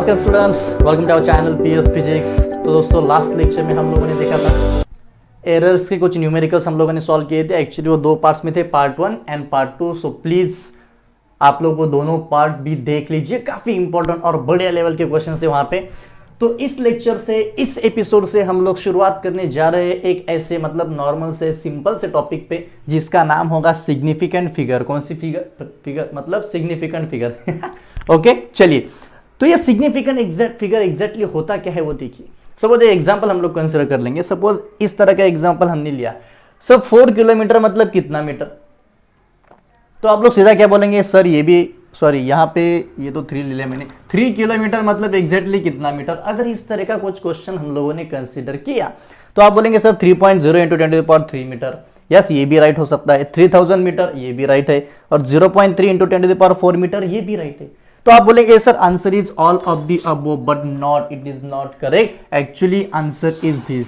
Welcome students, welcome to our channel PS physics. तो दोस्तों last lecture में हम लोगों ने देखा था एरर्स के कुछ न्यूमेरिकल्स हम लोगों ने सॉल्व किए थे। एक्चुअली वो दो पार्ट्स में थे, part 1 and part 2। So please आप लोग वो दोनों पार्ट भी देख लीजिए, काफी इंपॉर्टेंट और बढ़िया लेवल के क्वेश्चन है वहां पे। तो इस लेक्चर से, इस एपिसोड से हम लोग शुरुआत करने जा रहे हैं एक ऐसे नॉर्मल से सिंपल से टॉपिक पे जिसका नाम होगा सिग्निफिकेंट फिगर। कौन सी फिगर मतलब सिग्निफिकेंट फिगर। ओके चलिए, तो ये सिग्निफिकेंट फिगर एग्जैक्टली होता क्या है वो देखिए। सपोज एग्जांपल हम लोग कंसिडर कर लेंगे। सपोज इस तरह का एग्जांपल हमने लिया। सब 4 किलोमीटर मतलब कितना मीटर? तो आप लोग सीधा क्या बोलेंगे, सर ये भी सॉरी यहाँ पे ये तो 3 ले लिया मैंने, 3 किलोमीटर मतलब एग्जैक्टली कितना मीटर? अगर इस तरह का कुछ क्वेश्चन हम लोगों ने कंसिडर किया तो आप बोलेंगे सर 3.0 इंटू 10⁻³ मीटर। यस, ये भी राइट हो सकता है। 3000 मीटर ये भी राइट है, और 0.3 इंटू 10⁻⁴ मीटर ये भी राइट है। तो आप बोलेंगे sir answer is all of the above, but not, it is not correct. Actually answer is this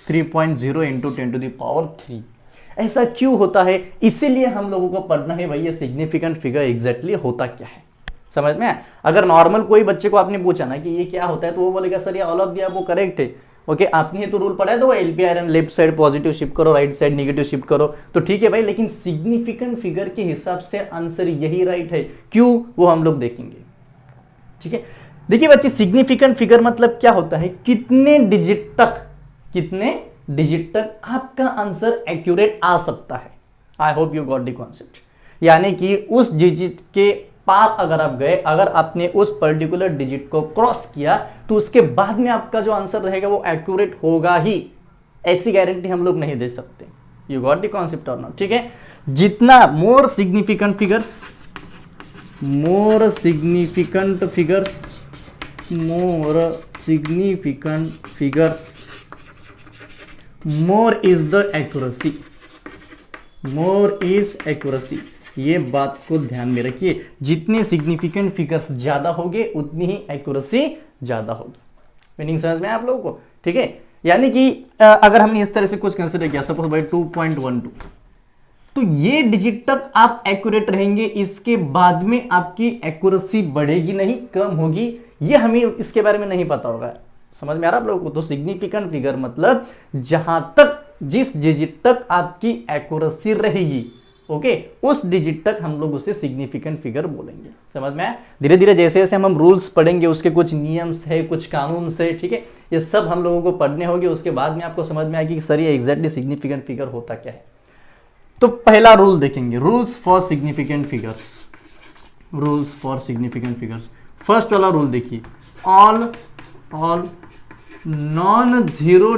3.0 into 10⁻3। ऐसा क्यों होता है? इसीलिए हम लोगों को पढ़ना है भाई ये सिग्निफिकेंट फिगर एग्जैक्टली होता क्या है। समझ में? अगर नॉर्मल कोई बच्चे को आपने पूछा ना कि ये क्या होता है, तो वो बोलेगा सर ये all of the above correct है। ओके, आपने तो रूल पढ़ा है, तो वो LPRN left side positive shift करो, राइट साइड नेगेटिव शिफ्ट करो, तो ठीक है भाई। लेकिन सिग्निफिकेंट फिगर के हिसाब से आंसर यही राइट है। क्यों, वो हम लोग देखेंगे। ठीक है, देखिए बच्चे, सिग्निफिकेंट फिगर मतलब क्या होता है? कितने डिजिट तक आपका आंसर एक्यूरेट आ सकता है। I hope you got the concept. यानी कि उस डिजिट के पार अगर आप गए, अगर आपने उस पर्टिकुलर डिजिट को क्रॉस किया, तो उसके बाद में आपका जो आंसर रहेगा वो एक्यूरेट होगा ही। ऐसी गारंटी हम लोग नहीं दे सकते। यू गॉट द कॉन्सेप्ट और नॉट? ठीक है, जितना more significant figures more is the accuracy. ये बात को ध्यान में रखिए, जितने सिग्निफिकेंट फिगर्स ज्यादा होंगे उतनी ही एक्यूरेसी ज्यादा होगी। मीनिंग समझ में आप लोगों को? ठीक है, यानी कि अगर हमने इस तरह से कुछ कंसिडर किया, सपोज भाई 2.12, तो ये डिजिट तक आप एक्यूरेट रहेंगे, इसके बाद में आपकी एक्यूरेसी बढ़ेगी नहीं कम होगी। ये हमें इसके बारे में नहीं पता होगा। समझ में आ रहा है आप लोगों को? तो सिग्निफिकेंट फिगर मतलब जहां तक, जिस डिजिट तक आपकी एक्यूरेसी रहेगी, ओके, उस डिजिट तक हम लोग उसे सिग्निफिकेंट फिगर बोलेंगे। समझ में आया? धीरे धीरे जैसे जैसे हम रूल्स पढ़ेंगे, उसके कुछ नियम्स है, कुछ कानून है, ठीक है, ये सब हम लोगों को पढ़ने होंगे। उसके बाद में आपको समझ में आएगी कि सर ये एग्जैक्टली सिग्निफिकेंट फिगर होता क्या है। तो पहला रूल देखेंगे, rules for significant figures. First वाला रूल देखिए, all non zero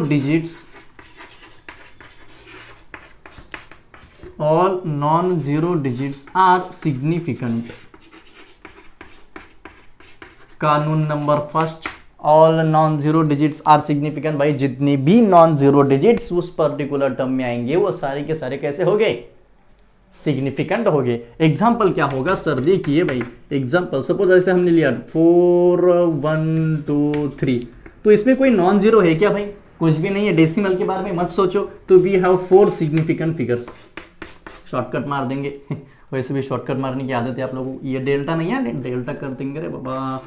digits are significant. कानून number first, all non zero digits are significant. भाई जितनी भी नॉन जीरो डिजिट्स उस पर्टिकुलर टर्म में आएंगे वो सारे के सारे कैसे हो गए? सिग्निफिकेंट हो गए। एग्जाम्पल क्या होगा सर? देखिए भाई, एग्जाम्पल सपोज ऐसे हमने लिया 4 1 2 3, तो इसमें कोई नॉन जीरो है क्या भाई? कुछ भी नहीं है। डेसिमल के बारे में मत सोचो। तो we have 4 significant figures. Shortcut मार देंगे। वैसे भी शॉर्टकट मारने की आदत है आप लोगों को। ये डेल्टा नहीं है, डेल्टा कर देंगे रे बाबा।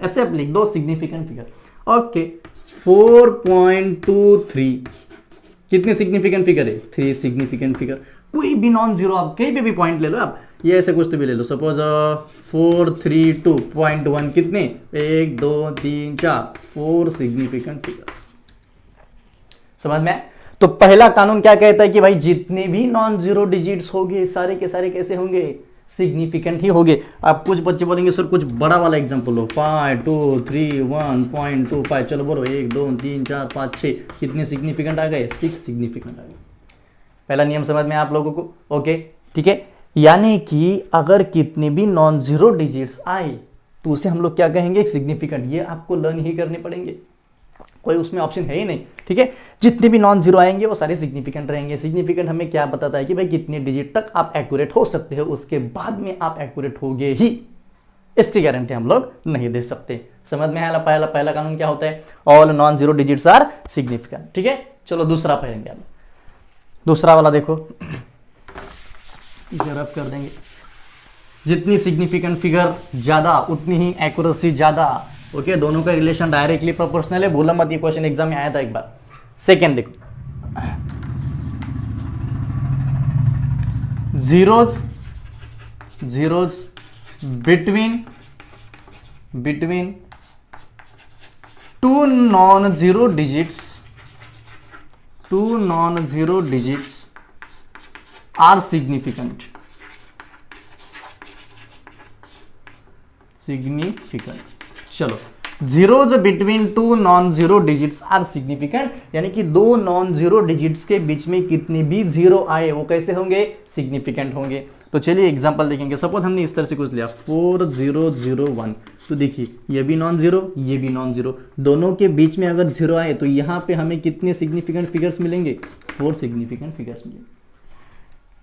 ऐसे आप लिख दो सिग्निफिकेंट फिगर। ओके, 4.23 कितने सिग्निफिकेंट फिगर है? 3 सिग्निफिकेंट फिगर। कोई भी नॉन जीरो, आप कहीं पे भी पॉइंट ले लो, आप ये ऐसे कुछ तो भी ले लो। सपोज 432.1 कितने? 1 2 3 4 4 सिग्निफिकेंट फिगर्स। समझ में? तो पहला कानून क्या कहता है कि भाई जितने भी नॉन जीरो डिजिट्स होंगे सारे के सारे कैसे होंगे? सिग्निफिकेंट ही होंगे। आप कुछ बच्चे बोलेंगे सर कुछ बड़ा वाला एग्जांपल लो, 5 2 3 1.25। चलो बोलो 1 2 3 4 5 6 कितने सिग्निफिकेंट आ गए? 6 सिग्निफिकेंट आ गए। पहला नियम समझ में आप लोगों को? ओके, ठीक है। यानी कि अगर कितने भी नॉन जीरो डिजिट्स आए तो उसे हम लोग क्या कहेंगे? सिग्निफिकेंट। ये आपको लर्न ही करने पड़ेंगे, कोई उसमें ऑप्शन है ही नहीं। ठीक है, जितने भी नॉन जीरो आएंगे वो सारे सिग्निफिकेंट रहेंगे। सिग्निफिकेंट हमें क्या बताता है कि भाई कितने डिजिट तक आप एक्यूरेट हो सकते हो, उसके बाद में आप एक्यूरेट होगे ही। इसकी गारंटी हम लोग नहीं दे सकते। समझ में आया? पहला कानून क्या होता है? All non zero digits are significant. ठीक है, चलो दूसरा पढ़ेंगे। दूसरा वाला देखो, इसे रब कर देंगे। जितनी सिग्निफिकेंट फिगर ज्यादा उतनी ही एक्यूरेसी ज्यादा। ओके, दोनों का रिलेशन डायरेक्टली प्रोपोर्शनल है, भूला मत, ये क्वेश्चन एग्जाम में आया था एक बार। सेकेंड देखो, zeros between two non zero digits are significant. चलो, zeros between two non zero digits are significant, यानी कि दो नॉन जीरो डिजिट्स के बीच में कितने भी जीरो आए वो कैसे होंगे, सिग्निफिकेंट होंगे। तो चलिए एग्जांपल देखेंगे। सपोज हमने इस तरह से कुछ लिया 4001, तो देखिए ये भी नॉन जीरो, ये भी नॉन जीरो, दोनों के बीच में अगर जीरो आए तो यहाँ पे हमें कितने सिग्निफिकेंट फिगर्स मिलेंगे, 4 सिग्निफिकेंट फिगर्स मिलेंगे।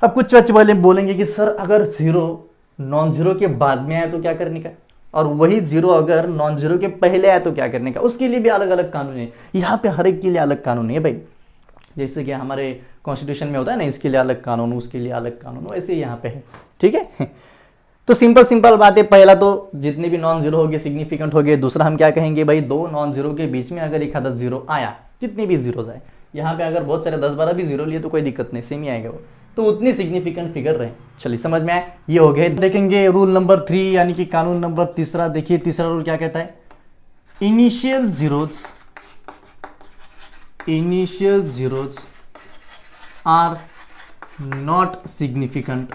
अब कुछ बच्चे वाले बोलेंगे कि सर अगर जीरो नॉन जीरो के बाद में आया तो क्या करने का, और वही जीरो अगर नॉन जीरो के पहले आया तो क्या करने का। उसके लिए भी अलग अलग कानून है, यहाँ पे हर एक के लिए अलग कानून है भाई। जैसे कि हमारे कॉन्स्टिट्यूशन में होता है ना, इसके लिए अलग कानून, उसके लिए अलग कानून, वैसे यहाँ पे है। ठीक है, तो सिंपल बात है। पहला तो जितने भी नॉन जीरो हो गए सिग्निफिकेंट हो गए। दूसरा हम क्या कहेंगे भाई, दो नॉन जीरो के बीच में अगर एक आधा जीरो आया, जितने भी जीरो आए, यहाँ पे अगर बहुत सारे 10-12 भी जीरो लिए तो कोई दिक्कत नहीं, सेम ही आएगा वो, तो उतनी सिग्निफिकेंट फिगर रहे। चलिए समझ में आए, ये हो गए। देखेंगे रूल नंबर 3 यानी कि कानून नंबर तीसरा। देखिए तीसरा रूल क्या कहता है, initial zeros are not significant.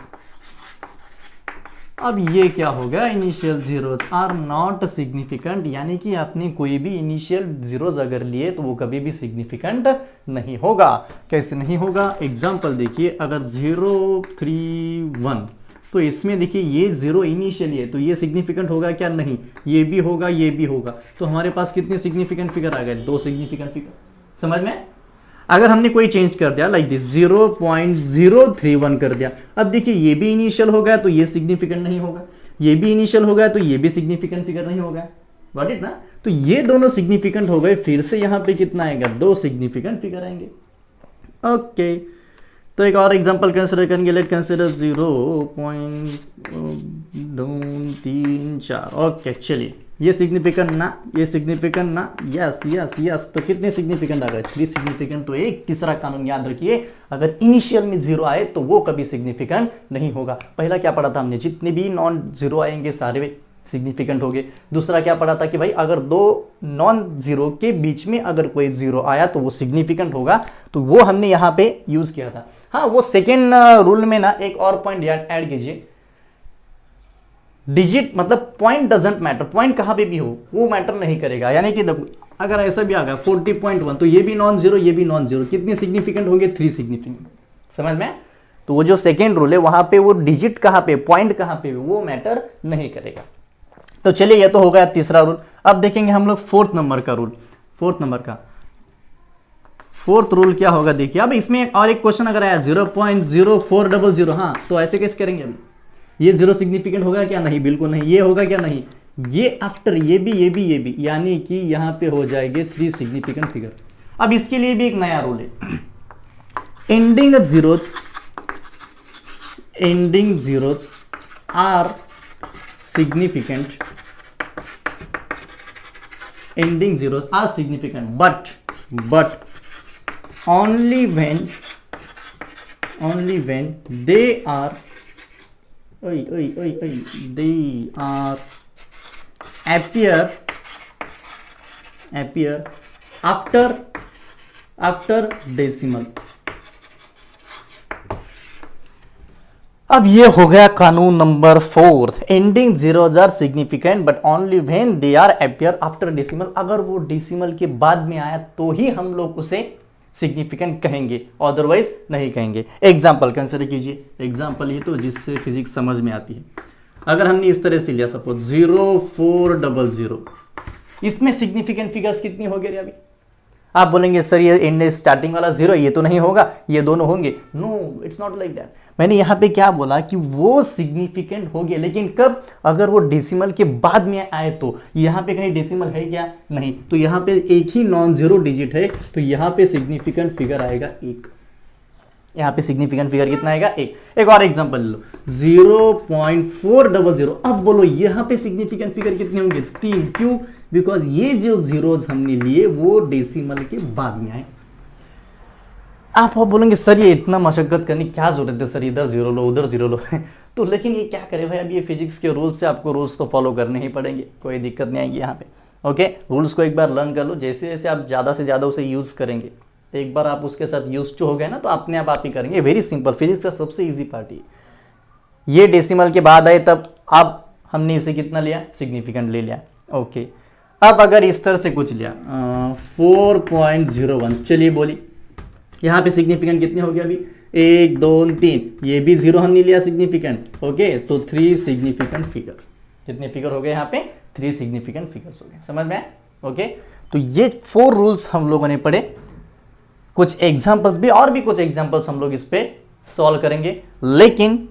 अब ये क्या हो गया, initial zeros are not significant, यानी कि आपने कोई भी इनिशियल जीरोज अगर लिए तो वो कभी भी सिग्निफिकेंट नहीं होगा। कैसे नहीं होगा, एग्जांपल देखिए, अगर 031 तो इसमें देखिए ये जीरो इनिशियली है तो ये सिग्निफिकेंट होगा क्या, नहीं, ये भी होगा, ये भी होगा, तो हमारे पास कितने सिग्निफिकेंट फिगर आ गए, 2 सिग्निफिकेंट फिगर। समझ में। अगर हमने कोई चेंज कर दिया लाइक दिस 0.031 कर दिया, अब देखिए ये भी इनिशियल हो गया तो ये सिग्निफिकेंट नहीं होगा, ये भी इनिशियल हो गया तो ये भी सिग्निफिकेंट फिगर नहीं होगा। गॉट इट ना। तो ये दोनों सिग्निफिकेंट हो गए, फिर से यहाँ पे कितना आएगा, 2 सिग्निफिकेंट फिगर आएंगे। ओके, तो एक और एग्जांपल कंसिडर करेंगे। Late consider 0.234। ओके चलिए, ये सिग्निफिकेंट ना, ये सिग्निफिकेंट ना, यस यस यस, तो कितने सिग्निफिकेंट आ गए, 3 सिग्निफिकेंट। तो एक तीसरा कानून याद रखिए, अगर इनिशियल में जीरो आए तो वो कभी सिग्निफिकेंट नहीं होगा। पहला क्या पढ़ा था हमने, जितने भी नॉन जीरो आएंगे सारे सिग्निफिकेंट हो गए। दूसरा क्या पढ़ा था कि भाई अगर दो नॉन जीरो के बीच में अगर कोई जीरो आया तो वो सिग्निफिकेंट होगा, तो वो हमने यहाँ पे यूज किया था। हाँ, वो सेकेंड रूल में ना एक और पॉइंट ऐड कीजिए, डिजिट मतलब पॉइंट डजंट मैटर, पॉइंट कहां पे भी हो वो मैटर नहीं करेगा। यानी कि देखो अगर ऐसा भी आ गया 40.1 तो ये भी नॉन जीरो, ये भी नॉन जीरो, कितने सिग्निफिकेंट होंगे, 3 सिग्निफिकेंट। समझ में। तो वो जो सेकेंड रूल है वहां पे वो डिजिट कहां पे, पॉइंट कहां पे, वो मैटर नहीं करेगा। तो चलिए ये तो हो गया तीसरा रूल। अब देखेंगे हम लोग फोर्थ नंबर का रूल। फोर्थ रूल क्या होगा, देखिए अब इसमें और एक क्वेश्चन अगर आया 0.0400, हाँ तो ऐसे कैसे करेंगे, अभी ये जीरो सिग्निफिकेंट होगा क्या, नहीं, बिल्कुल नहीं। ये होगा क्या, नहीं। ये आफ्टर ये भी, यानी कि यहां पे हो जाएंगे 3 सिग्निफिकेंट फिगर। अब इसके लिए भी एक नया रूल है, ending zeros are significant, ending zeros are significant, but only when they are appear after decimal। अब ये हो गया कानून नंबर 4। Ending zeros are significant but only when they are appear after decimal. अगर वो डेसिमल के बाद में आया तो ही हम लोग उसे सिग्निफिकेंट कहेंगे, अदरवाइज नहीं कहेंगे। एग्जाम्पल कंसिडर कीजिए, एग्जाम्पल ये तो जिससे फिजिक्स समझ में आती है। अगर हमने इस तरह से लिया सपोज 0400, इसमें सिग्निफिकेंट फिगर्स कितनी हो गई अभी। आप बोलेंगे सर ये एंड स्टार्टिंग वाला जीरो, ये तो नहीं होगा, ये दोनों होंगे। No, it's not like that. मैंने यहाँ पे क्या बोला कि वो सिग्निफिकेंट हो गए, लेकिन कब, अगर वो डेसिमल के बाद में आए तो। यहाँ पे कहीं डेसिमल है क्या, नहीं, तो यहाँ पे एक ही नॉन जीरो डिजिट है, तो यहाँ पे सिग्निफिकेंट फिगर आएगा 1। यहाँ पे सिग्निफिकेंट फिगर कितना आएगा, 1। एक और एग्जांपल लो 0.400। अब बोलो यहाँ पे सिग्निफिकेंट फिगर कितने होंगे, 3। क्यों, बिकॉज ये जो जीरोज हमने लिए वो डेसिमल के बाद में आए। आप बोलेंगे सर ये इतना मशक्कत करने की क्या जरूरत है सर, इधर जीरो लो उधर जीरो लो तो लेकिन ये क्या करे भाई, अब ये फिजिक्स के रूल्स से आपको रूल्स तो फॉलो करने ही पड़ेंगे, कोई दिक्कत नहीं आएगी यहाँ पे। ओके, रूल्स को एक बार लर्न कर लो, जैसे जैसे आप ज़्यादा से ज़्यादा उसे यूज़ करेंगे, एक बार आप उसके साथ यूज हो गए ना तो अपने आप ही करेंगे। वेरी सिंपल, फिजिक्स का सबसे ईजी पार्ट ये डेसिमल के बाद आए तब अब हमने इसे कितना लिया, सिग्निफिकेंट ले लिया। ओके, अब अगर इस तरह से कुछ लिया 4.01, चलिए बोली यहाँ पे सिग्निफिकेंट कितने हो गया अभी, 1 2 3, ये भी जीरो हमने लिया सिग्निफिकेंट। ओके, तो 3 सिग्निफिकेंट फिगर, कितने फिगर हो गए यहाँ पे, 3 सिग्निफिकेंट फिगर्स हो गए, समझ में आया। ओके, तो ये 4 रूल्स हम लोगों ने पढ़े, कुछ एग्जांपल्स भी और भी कुछ एग्जांपल्स हम लोग इस पे सॉल्व करेंगे, लेकिन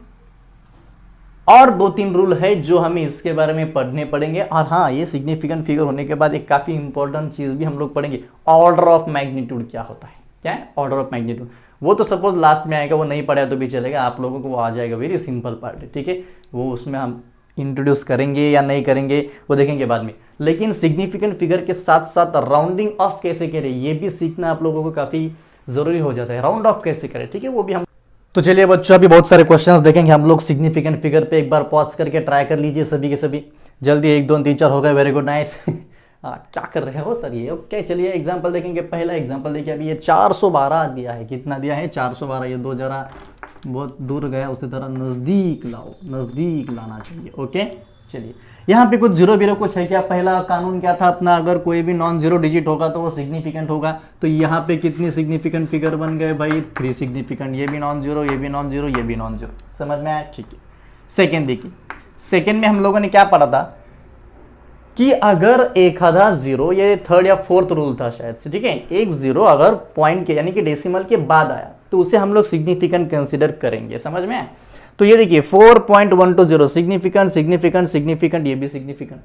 और 2-3 रूल है जो हमें इसके बारे में पढ़ने पड़ेंगे। और हाँ, ये सिग्निफिकेंट फिगर होने के बाद एक काफी इंपॉर्टेंट चीज भी हम लोग पढ़ेंगे, ऑर्डर ऑफ मैग्नीट्यूड क्या होता है। क्या है ऑर्डर ऑफ मैग्नीट्यूड, वो तो सपोज लास्ट में आएगा, वो नहीं पढ़ा तो भी चलेगा, आप लोगों को वो आ जाएगा, वेरी सिंपल पार्ट है, ठीक है। वो उसमें हम इंट्रोड्यूस करेंगे या नहीं करेंगे वो देखेंगे बाद में, लेकिन सिग्निफिकेंट फिगर के साथ साथ राउंडिंग ऑफ कैसे करें ये भी सीखना आप लोगों को काफी जरूरी हो जाता है, राउंड ऑफ कैसे करें, ठीक है, वो भी हम। तो चलिए बच्चों, अभी बहुत सारे क्वेश्चंस देखेंगे हम लोग सिग्निफिकेंट फिगर पे, एक बार पॉज करके ट्राई कर लीजिए सभी के सभी, जल्दी 1 2 3 4 हो गए, वेरी गुड, नाइस क्या कर रहे हो सर ये। ओके, चलिए एग्जांपल देखेंगे। पहला एग्जांपल देखिए, अभी ये 412 दिया है, कितना दिया है 412, ये 2 जरा बहुत दूर गया, उसे जरा नजदीक लाओ, नजदीक लाना चाहिए। ओके, चलिए यहाँ पे कुछ जीरो बीरो कुछ है क्या, पहला कानून क्या था अपना, अगर कोई भी नॉन जीरो डिजिट होगा तो वो सिग्निफिकेंट होगा, तो यहाँ पे कितने सिग्निफिकेंट फिगर बन गए भाई, 3 सिग्निफिकेंट, ये भी नॉन जीरो, ये भी नॉन जीरो, ये भी नॉन जीरो, समझ में आया, ठीक है। सेकेंड देखिए, सेकेंड में हम लोगों ने क्या पढ़ा था कि अगर एक आधा जीरो, ये 3rd या 4th रूल था शायद से, ठीक है, एक जीरो अगर पॉइंट के यानी कि डेसिमल के बाद आया तो उसे हम लोग सिग्निफिकेंट कंसीडर करेंगे, समझ में। तो ये देखिए 4.120 सिग्निफिकेंट सिग्निफिकेंट सिग्निफिकेंट, ये भी सिग्निफिकेंट,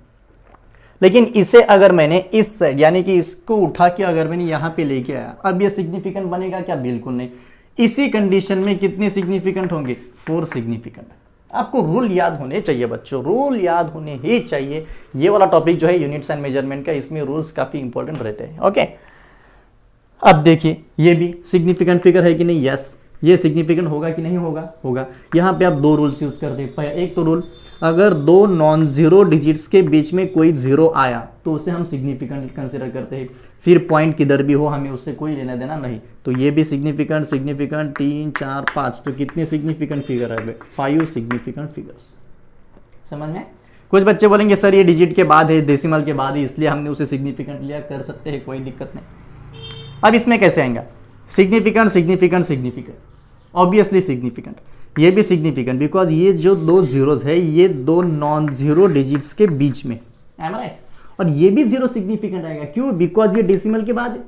लेकिन इसे अगर मैंने इस साइड यानी कि इसको उठा के अगर मैंने यहां पे लेके आया, अब ये सिग्निफिकेंट बनेगा क्या, बिल्कुल नहीं। इसी कंडीशन में कितने सिग्निफिकेंट होंगे, 4 सिग्निफिकेंट। आपको रूल याद होने चाहिए बच्चों, रूल याद होने ही चाहिए। ये वाला टॉपिक जो है यूनिट्स एंड मेजरमेंट का, इसमें रूल्स काफी इंपॉर्टेंट रहते हैं। ओके, अब देखिए ये भी सिग्निफिकेंट फिगर है कि नहीं, यस, ये सिग्निफिकेंट होगा कि नहीं होगा, होगा। यहाँ पे आप 2 रूल्स यूज करते हैं। एक तो रूल, अगर 2 नॉन जीरो डिजिट्स के बीच में कोई जीरो आया तो उसे हम सिग्निफिकेंट कंसीडर करते हैं, फिर पॉइंट किधर भी हो हमें उससे कोई लेना देना नहीं। तो ये भी सिग्निफिकेंट सिग्निफिकेंट 3 4 5, तो कितने सिग्निफिकेंट फिगर है, 5 सिग्निफिकेंट फिगर्स, समझ में। कुछ बच्चे बोलेंगे सर ये डिजिट के बाद है, डेसिमल के बाद है, इसलिए हमने उसे सिग्निफिकेंट लिया, कर सकते हैं, कोई दिक्कत नहीं। अब इसमें कैसे आएगा, significant significant significant, obviously significant, ये भी सिग्निफिकेंट, बिकॉज ये जो 2 जीरोज है ये 2 नॉन जीरो डिजिट्स के बीच में, am I right? और ये भी 0 सिग्निफिकेंट आएगा, क्यों, बिकॉज ये डेसिमल के बाद है।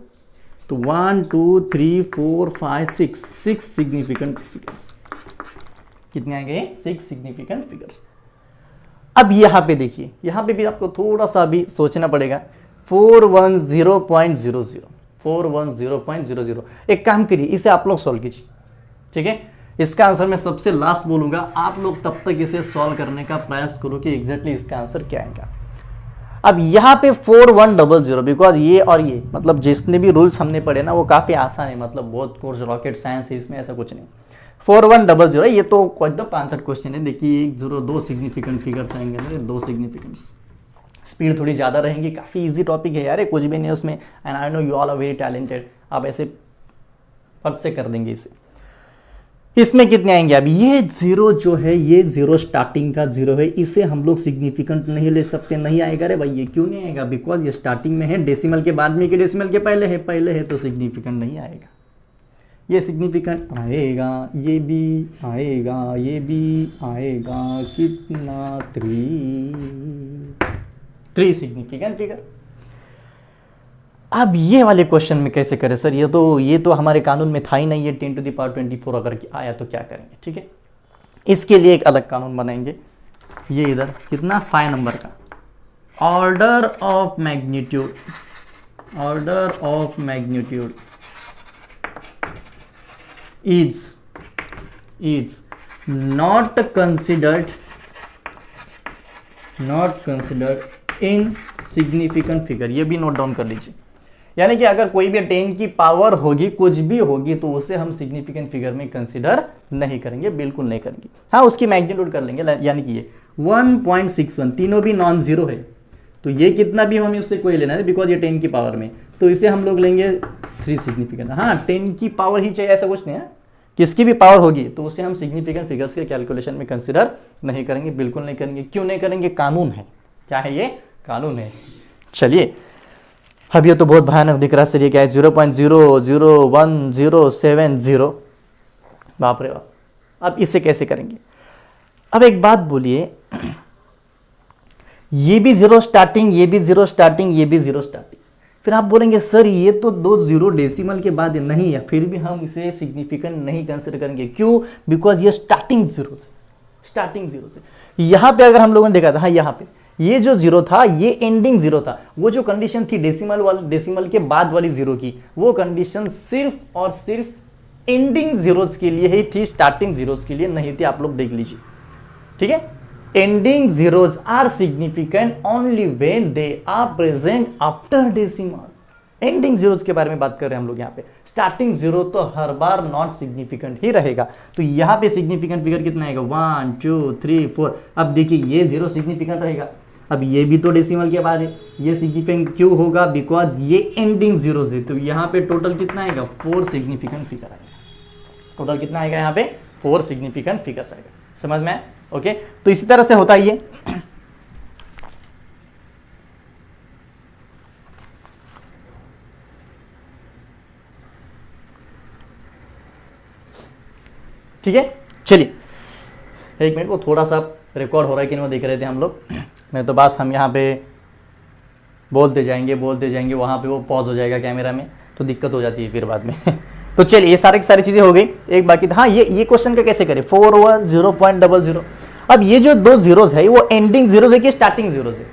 तो 1 2 3 4 5 6 सिग्निफिकेंट फिगर्स, कितने आएंगे, 6 सिग्निफिकेंट फिगर्स। अब यहां पे देखिए, यहां पे भी आपको थोड़ा सा भी सोचना पड़ेगा, 410.00, 410.00, एक काम करिए इसे आप लोग सॉल्व कीजिए, ठीक है। इसका आंसर मैं सबसे लास्ट बोलूंगा, आप लोग तब तक इसे सॉल्व करने का प्रयास करो कि एग्जैक्टली इसका आंसर क्या आएगा। अब यहाँ पे 4100, बिकॉज ये और ये मतलब जितने भी रूल्स हमने पढ़े ना वो काफी आसान है, मतलब बहुत कोर्स रॉकेट साइंस है इसमें, ऐसा कुछ नहीं। 4100, ये तो एकदम आंसर क्वेश्चन है। देखिए 1 0 2 सिग्निफिकेंट फिगर्स आएंगे, 2 सिग्निफिकेंट्स, स्पीड थोड़ी ज़्यादा रहेंगी, काफ़ी इजी टॉपिक है यार, कुछ भी नहीं उसमें, and I know you all are very talented, आप ऐसे फट से कर देंगे इसे। इसमें कितने आएंगे, अब ये 0 जो है, ये 0 स्टार्टिंग का 0 है, इसे हम लोग सिग्निफिकेंट नहीं ले सकते, नहीं आएगा रे भाई, ये क्यों नहीं आएगा, बिकॉज ये स्टार्टिंग में है, डेसिमल के बाद में कि डेसिमल के पहले है, पहले है, तो सिग्निफिकेंट नहीं आएगा। ये सिग्निफिकेंट आएगा, ये भी आएगा, ये भी आएगा, कितना 3 सिग्निफिकेंट फिगर। अब ये वाले क्वेश्चन में कैसे करें सर, ये तो हमारे कानून में था ही नहीं, ये 10⁻24 अगर आया तो क्या करेंगे, ठीक है। इसके लिए एक अलग कानून बनाएंगे, ये इधर कितना 5 नंबर का, order of magnitude, order of magnitude is not considered in significant figure, ये भी नोट डाउन कर लीजिए। यानी कि अगर कोई भी 10 की पावर होगी, कुछ भी होगी, तो उसे हम सिग्निफिकेंट फिगर में कंसीडर नहीं करेंगे, बिल्कुल नहीं करेंगे। हाँ, उसकी मैग्नीट्यूड कर लेंगे, यानी कि ये 1.61 तीनों भी नॉन जीरो है, तो ये कितना भी हमें उससे कोई लेना है बिकॉज ये 10 की पावर में, तो इसे हम लोग लेंगे 3 सिग्निफिकेंट। हाँ, 10 की पावर ही चाहिए ऐसा कुछ नहीं है, किसकी भी पावर होगी तो उसे हम सिग्निफिकेंट फिगर्स के कैलकुलेशन में कंसीडर नहीं करेंगे, बिल्कुल नहीं करेंगे। क्यों नहीं करेंगे? कानून है। क्या है ये? कानून है। चलिए, अब ये तो बहुत भयानक दिख रहा है सर, ये क्या है? 0.001070, बाप रे बाप। अब इसे कैसे करेंगे? अब एक बात बोलिए, ये भी जीरो स्टार्टिंग, ये भी जीरो स्टार्टिंग, ये भी जीरो स्टार्टिंग, फिर आप बोलेंगे सर ये तो 2 जीरो डेसिमल के बाद नहीं है, फिर भी हम इसे सिग्निफिकेंट नहीं कंसिडर करेंगे। क्यों? बिकॉज ये स्टार्टिंग जीरो से, स्टार्टिंग जीरो से। यहां पे अगर हम लोगों ने देखा था, हाँ यहां पे ये जो जीरो था ये एंडिंग जीरो था। वो जो कंडीशन थी डेसिमल के बाद वाली जीरो की, वो कंडीशन सिर्फ और सिर्फ एंडिंग जीरोस के लिए ही थी, स्टार्टिंग जीरोस के लिए नहीं थी। आप लोग देख लीजिए, ठीक है। Ending zeros are significant only when they are present after decimal. Ending zeros के बारे में बात कर रहे हैं हम लोग यहाँ पे। स्टार्टिंग जीरो तो हर बार नॉट सिग्निफिकेंट ही रहेगा। तो यहाँ पे सिग्निफिकेंट फिगर कितना आएगा? 1 2 3 4। अब देखिए ये जीरो सिग्निफिकेंट रहेगा, अब ये भी तो डेसिमल के बाद है, ये सिग्निफिकेंट क्यों होगा? बिकॉज ये एंडिंग जीरो है। तो यहाँ पे टोटल कितना आएगा? 4 सिग्निफिकेंट फिगर आएगा। टोटल कितना आएगा यहाँ पे? 4 सिग्निफिकेंट फिगर्स आएगा। समझ में? ओके, तो इसी तरह से होता है ये। ठीक है, चलिए एक मिनट, वो थोड़ा सा रिकॉर्ड हो रहा है कि नहीं वो देख रहे थे हम लोग। मैं तो बस हम यहाँ पे बोलते जाएंगे वहाँ पे वो पॉज हो जाएगा कैमरा में, तो दिक्कत हो जाती है फिर बाद में। तो चलिए, ये सारी की सारी चीजें हो गई। एक बाकी था, हाँ ये क्वेश्चन का कैसे करें? 410.00। अब ये जो 2 जीरोज है वो एंडिंग जीरोज है कि स्टार्टिंग जीरोज है?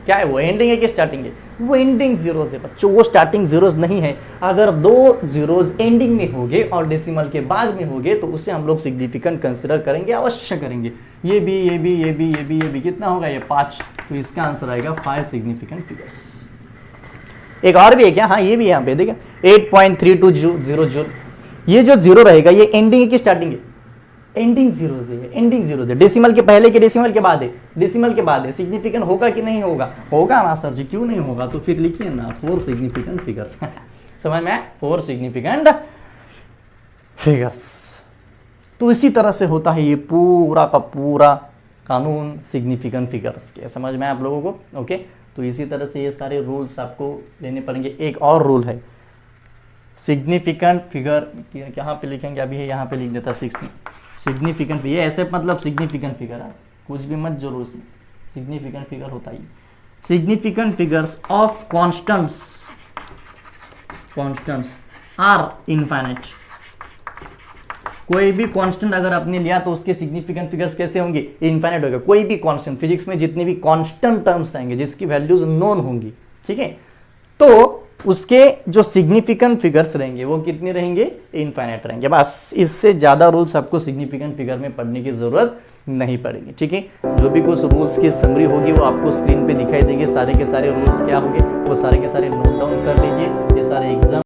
क्या है वो? एंडिंग है कि स्टार्टिंग है? वो एंडिंग जीरोज है बच्चों, वो स्टार्टिंग जीरोज नहीं है। अगर 2 जीरोज एंडिंग में होंगे और डेसिमल के बाद में होंगे तो उसे हम लोग सिग्निफिकेंट कंसिडर करेंगे, अवश्य करेंगे। ये भी कितना होगा? ये 5। तो इसका आंसर आएगा 5 सिग्निफिकेंट फिगर्स। एक और भी है क्या? हाँ, ये भी यहाँ पे देखिए 8.320 जूल। ये जो जीरो रहेगा ये एंडिंग है कि स्टार्टिंग है? एंडिंग जीरो है, एंडिंग जीरो है। डेसिमल के पहले के डेसिमल के बाद है? डेसिमल के बाद है। सिग्निफिकेंट होगा कि नहीं होगा? होगा ना सर जी, क्यों नहीं होगा? तो फिर लिखिए ना 4 सिग्निफिकेंट फिगर्स। समझ में? 4 सिग्निफिकेंट फिगर्स। तो इसी तरह से होता है ये पूरा का पूरा कानून सिग्निफिकेंट फिगर्स के। समझ में आप लोगों को? ओके, तो इसी तरह से ये सारे रूल्स आपको लेने पड़ेंगे। एक और रूल है, सिग्निफिकेंट फिगर कहाँ पे लिखेंगे? अभी यहाँ पे लिख देता 6। सिग्निफिकेंट, ये ऐसे मतलब सिग्निफिकेंट फिगर है, कुछ भी मत जोड़ो उसमें। सिग्निफिकेंट फिगर होता है significant figures of constants are infinite. कोई भी कांस्टेंट अगर आपने लिया तो उसके सिग्निफिकेंट फिगर्स कैसे होंगे? इनफाइनाइट होगा। कोई भी कांस्टेंट, फिजिक्स में जितने भी कांस्टेंट टर्म्स आएंगे जिसकी वैल्यूज नोन होंगी, ठीक है, तो उसके जो सिग्निफिकेंट फिगर्स रहेंगे वो कितने रहेंगे? इनफाइनाइट रहेंगे। बस, इससे ज्यादा रूल्स आपको सिग्निफिकेंट फिगर में पढ़ने की जरूरत नहीं पड़ेगी, ठीक है। जो भी कुछ रूल्स की समरी होगी वो आपको स्क्रीन पे दिखाई देगी। सारे के सारे रूल्स क्या होंगे वो सारे के सारे नोट डाउन कर लीजिए।